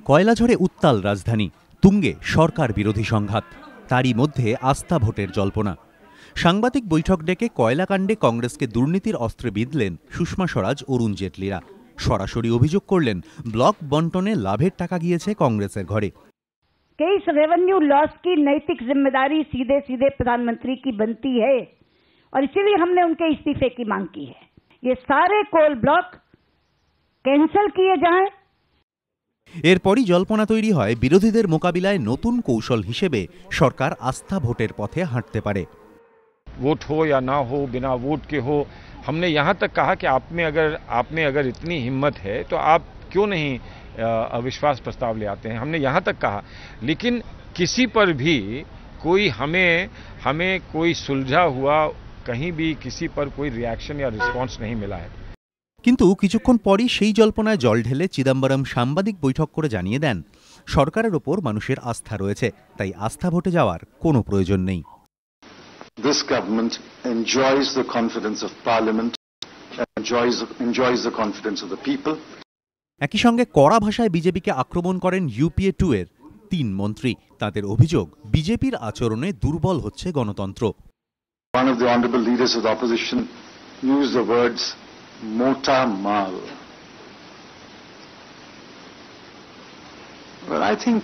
কয়লাঝড়ে উত্তাল রাজধানী, তুঙ্গে সরকার বিরোধী সংঘাত, তারই মধ্যে আস্থা ভোটের জল্পনা। সাংবাদিক বৈঠক ডেকে কয়লাকাণ্ডে কংগ্রেসকে দুর্নীতির অস্ত্রে বিঁধলেন সুষমা স্বরাজ, অরুণ জেটলিরা। সরাসরি অভিযোগ করলেন ব্লক বন্টনে লাভের টাকা গিয়েছে কংগ্রেসের ঘরে। इस रेवेन्यू लॉस की नैतिक जिम्मेदारी सीधे सीधे प्रधानमंत्री की बनती है और इसीलिए हमने उनके इस्तीफे की मांग की है। ये सारे कोल ब्लॉक कैंसिल किए जाएं। এরপরই জল্পনা তৈরি হয় বিরোধীদের মোকাবিলায় নতুন কৌশল হিসেবে সরকার আস্থা ভোটের পথে হাঁটতে পারে। वोट हो या ना हो, बिना वोट के हो, हमने यहाँ तक कहा कि आप में अगर इतनी हिम्मत है तो आप क्यों नहीं अविश्वास प्रस्ताव ले आते हैं, हमने यहाँ तक कहा। लेकिन किसी पर भी कोई हमें कोई सुलझा हुआ कहीं भी किसी पर कोई रिएक्शन या रिस्पांस नहीं मिला है। কিন্তু কিছুক্ষণ পরই সেই জল্পনায় জল ঢেলে চিদম্বরম সাংবাদিক বৈঠক করে জানিয়ে দেন, সরকারের ওপর মানুষের আস্থা রয়েছে, তাই আস্থা ভোটে যাওয়ার কোনো প্রয়োজন নেই। This government enjoys the confidence of Parliament, enjoys the confidence of the people. একই সঙ্গে কড়া ভাষায় বিজেপিকে আক্রমণ করেন ইউপিএ 2 এর 3 মন্ত্রী। তাদের অভিযোগ, বিজেপির আচরণে দুর্বল হচ্ছে গণতন্ত্র। One of the honorable leaders of the opposition used the words "mota mal." Well, I think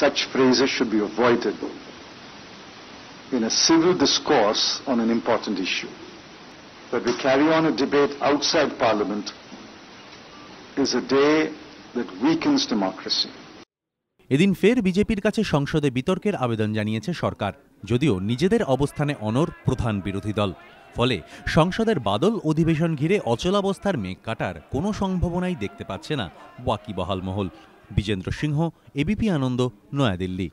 such phrases should be avoided in a civil discourse on an important issue. But we carry on a debate outside Parliament is a day that weakens democracy. এদিন ফের বিজেপির কাছে সংসদে বিতর্কের আবেদন জানিয়েছে সরকার, যদিও নিজেদের অবস্থানে অনড় প্রধান বিরোধী দল। ফলে সংসদের বাদল অধিবেশন ঘিরে অচলাবস্থার মেঘ কাটার কোনো সম্ভাবনাই দেখতে পাচ্ছে না ওয়াকিবহাল মহল। বিজেন্দ্র সিংহ, এবিপি আনন্দ, নয়াদিল্লি।